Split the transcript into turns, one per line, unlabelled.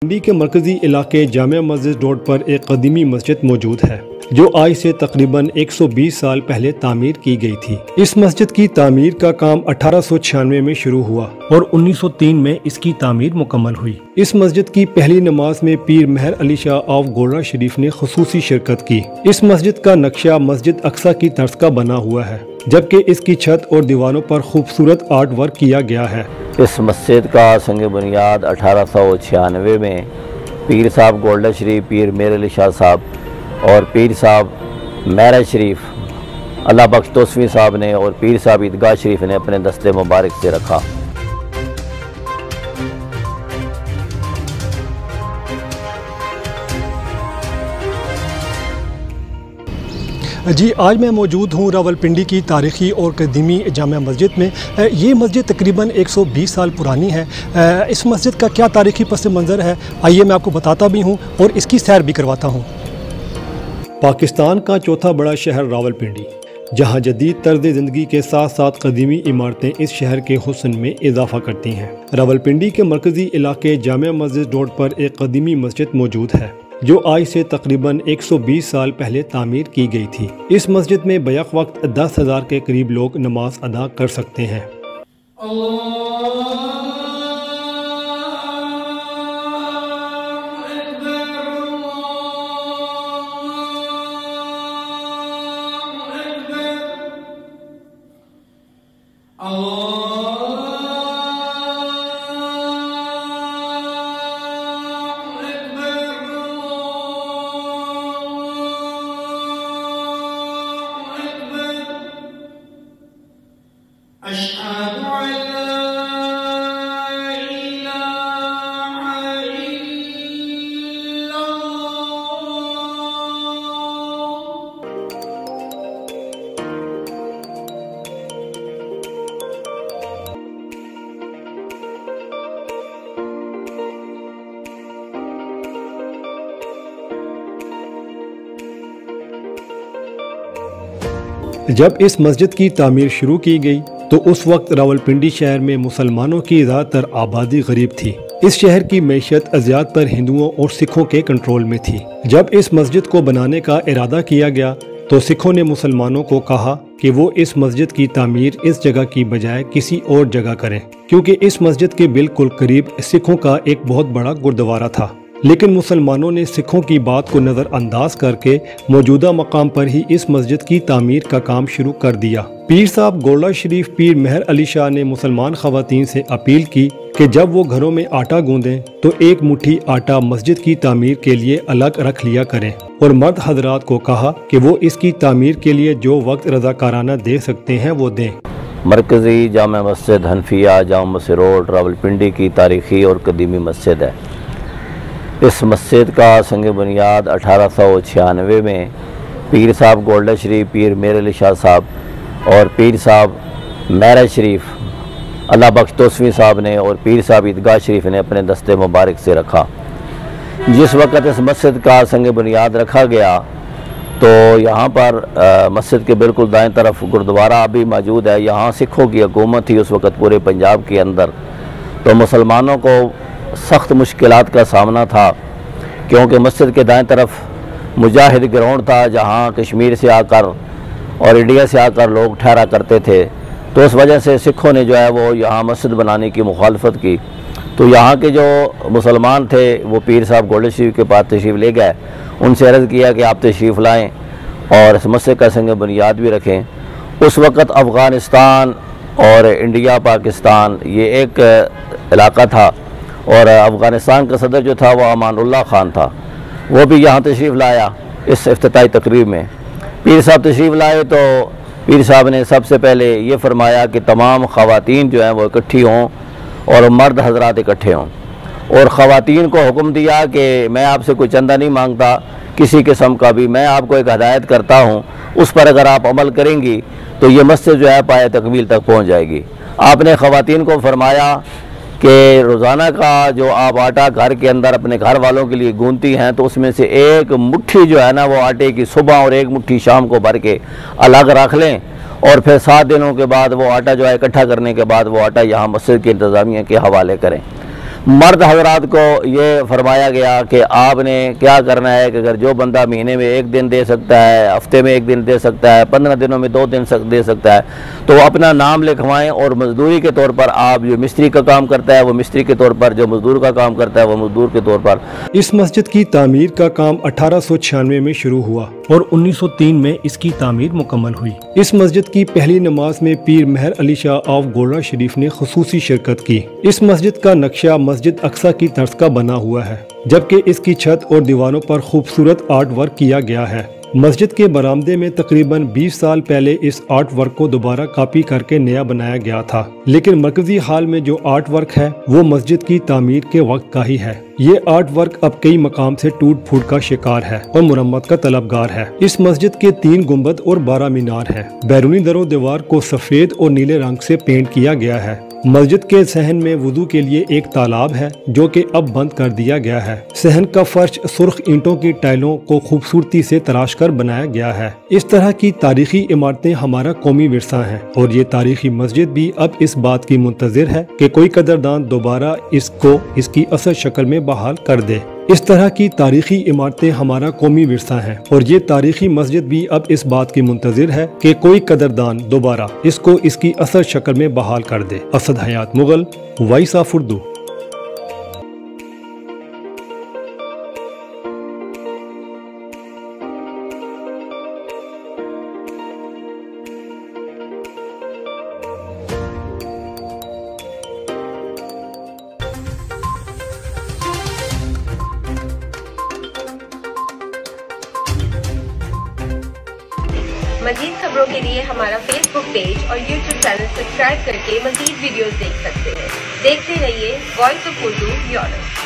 पिंडी के मरकजी इलाके जामिया मस्जिद रोड पर एक कदीमी मस्जिद मौजूद है जो आज से तकरीबन 120 साल पहले तामीर की गई थी। इस मस्जिद की तामीर का काम 1896 में शुरू हुआ और 1903 में इसकी तामीर मुकम्मल हुई। इस मस्जिद की पहली नमाज में पीर मेहर अली शाह ऑफ गोल्डा शरीफ ने खुसूसी शिरकत की। इस मस्जिद का नक्शा मस्जिद अक्सा की तर्ज का बना हुआ है, जबकि इसकी छत और दीवारों पर खूबसूरत आर्ट वर्क किया गया है।
इस मस्जिद का संग बुनियाद 1896 में पीर साहब गोल्डा शरीफ, पीर मेहर अली शाह साहब और पीर साहब महराज शरीफ अल्लाह बख्श तोसवी साहब ने और पीर साहब ईदगाह शरीफ ने अपने दस्ते मुबारक से रखा।
जी, आज मैं मौजूद हूँ रावलपिंडी की तारीख़ी और कदीमी जामिया मस्जिद में। ये मस्जिद तकरीबन 120 साल पुरानी है। इस मस्जिद का क्या तारीख़ी पस मंज़र है, आइए मैं आपको बताता भी हूँ और इसकी सैर भी करवाता हूँ। पाकिस्तान का चौथा बड़ा शहर रावलपिंडी, जहाँ जदीद तर्ज ज़िंदगी के साथ साथ कदीमी इमारतें इस शहर के हुस्न में इजाफा करती हैं। रावलपिंडी के मरकजी इलाके जामिया मस्जिद रोड पर एक कदीमी मस्जिद मौजूद है जो आज से तकरीबन 120 साल पहले तामीर की गई थी। इस मस्जिद में बैक वक्त 10,000 के करीब लोग नमाज अदा कर सकते हैं। जब इस मस्जिद की तामीर शुरू की गई तो उस वक्त रावलपिंडी शहर में मुसलमानों की ज़्यादातर आबादी गरीब थी। इस शहर की मैशत ज़्यादातर हिंदुओं और सिखों के कंट्रोल में थी। जब इस मस्जिद को बनाने का इरादा किया गया तो सिखों ने मुसलमानों को कहा कि वो इस मस्जिद की तामीर इस जगह की बजाय किसी और जगह करें, क्योंकि इस मस्जिद के बिल्कुल करीब सिखों का एक बहुत बड़ा गुरुद्वारा था। लेकिन मुसलमानों ने सिखों की बात को नज़रअंदाज करके मौजूदा मकाम पर ही इस मस्जिद की तामीर का काम शुरू कर दिया। पीर साहब गोल्डा शरीफ पीर मेहर अली शाह ने मुसलमान ख़वातीन से अपील की कि जब वो घरों में आटा गूंदें तो एक मुट्ठी आटा मस्जिद की तामीर के लिए अलग रख लिया करें, और मर्द हजरात को कहा कि वो इसकी तामीर के लिए जो वक्त रज़ाकाराना दे सकते हैं वो दें।
मरकज़ी जामिया मस्जिद हनफिया जामा मस्जिद रोड रावलपिंडी की तारीख़ी और कदीमी मस्जिद है। इस मस्जिद का संग बुनियाद 1896 में पीर साहब गोल्डा शरीफ, पीर मेहर अली शाह साहब और पीर साहब महराज शरीफ अल्लाह बख्श तोसवी साहब ने और पीर साहब ईदगाह शरीफ ने अपने दस्ते मुबारक से रखा। जिस वक़्त इस मस्जिद का संग बुनियाद रखा गया तो यहाँ पर मस्जिद के बिल्कुल दाएं तरफ गुरुद्वारा अभी मौजूद है। यहाँ सिखों की हुकूमत थी उस वक़्त पूरे पंजाब के अंदर, तो मुसलमानों को सख्त मुश्किलात का सामना था, क्योंकि मस्जिद के दाएं तरफ मुजाहिद ग्राउंड था जहां कश्मीर से आकर और इंडिया से आकर लोग ठहरा करते थे। तो उस वजह से सिखों ने जो है वो यहाँ मस्जिद बनाने की मुखालफत की। तो यहाँ के जो मुसलमान थे वो पीर साहब गोल्डा शरीफ के पास तशरीफ़ ले गए, उनसे अर्ज़ किया कि आप तशरीफ़ लाएँ और इस मस्जिद का संग बुनियाद भी रखें। उस वक़्त अफ़गानिस्तान और इंडिया पाकिस्तान ये एक इलाका था और अफ़गानिस्तान का सदर जो था वो अमानुल्लाह ख़ान था, वो भी यहाँ तशरीफ़ लाया इस इफ्तिताई तकरीब में। पीर साहब तशरीफ़ लाए तो पीर साहब ने सबसे पहले ये फरमाया कि तमाम ख़वातीन जो हैं वो इकट्ठी हों और मर्द हजरात इकट्ठे हों, और ख़वातीन को हुक्म दिया कि मैं आपसे कोई चंदा नहीं मांगता किसी किस्म का भी, मैं आपको एक हदायत करता हूँ, उस पर अगर आप अमल करेंगी तो ये मस्जिद जो है पाए तकमील तक पहुँच जाएगी। आपने ख़वातीन को फरमाया कि रोज़ाना का जो आप आटा घर के अंदर अपने घर वालों के लिए गूंथती हैं तो उसमें से एक मुट्ठी जो है ना वो आटे की सुबह और एक मुट्ठी शाम को भर के अलग रख लें और फिर 7 दिनों के बाद वो आटा जो है इकट्ठा करने के बाद वो आटा यहाँ मस्जिद की इंतज़ामिया के हवाले करें। मर्द हजरात को ये फरमाया गया कि आपने क्या करना है कि अगर जो बंदा महीने में 1 दिन दे सकता है, हफ्ते में 1 दिन दे सकता है, 15 दिनों में 2 दिन दे सकता है, तो अपना नाम लिखवाएं और मजदूरी के तौर पर आप जो मिस्त्री का काम करता है वो मिस्त्री के तौर पर, जो मजदूर का काम करता है वो मजदूर के तौर पर।
इस मस्जिद की तामीर का काम 1896 में शुरू हुआ और 1903 में इसकी तामीर मुकम्मल हुई। इस मस्जिद की पहली नमाज में पीर मेहर अली शाह ऑफ गोल्डा शरीफ ने खुसूसी शिरकत की। इस मस्जिद का नक्शा मस्जिद अक्सा की तर्ज का बना हुआ है, जबकि इसकी छत और दीवारों पर खूबसूरत आर्ट वर्क किया गया है। मस्जिद के बरामदे में तकरीबन 20 साल पहले इस आर्ट वर्क को दोबारा कॉपी करके नया बनाया गया था, लेकिन मरकजी हाल में जो आर्ट वर्क है वो मस्जिद की तामीर के वक्त का ही है। ये आर्ट वर्क अब कई मकाम से टूट फूट का शिकार है और मुरम्मत का तलबगार है। इस मस्जिद के 3 गुंबद और 12 मीनार हैं। बैरूनी दरो दीवार को सफेद और नीले रंग से पेंट किया गया है। मस्जिद के सहन में वुदू के लिए एक तालाब है जो कि अब बंद कर दिया गया है। सहन का फर्श सुर्ख ईंटों की टाइलों को खूबसूरती से तराश कर बनाया गया है। इस तरह की तारीखी इमारतें हमारा कौमी विरसा हैं और ये तारीखी मस्जिद भी अब इस बात की मुंतजिर है कि कोई कदरदान दोबारा इसको इसकी असल शक्ल में बहाल कर दे। इस तरह की तारीखी इमारतें हमारा कौमी विरसा हैं और ये तारीखी मस्जिद भी अब इस बात की मुंतजिर है कि कोई कदरदान दोबारा इसको इसकी असल शक्ल में बहाल कर दे। असद हयात मुगल, वॉइस ऑफ उर्दू।
मज़ीद खबरों के लिए हमारा फेसबुक पेज और यूट्यूब चैनल सब्सक्राइब करके मज़ीद वीडियोस देख सकते हैं। देखते रहिए वॉइस ऑफ उर्दू यूरोप।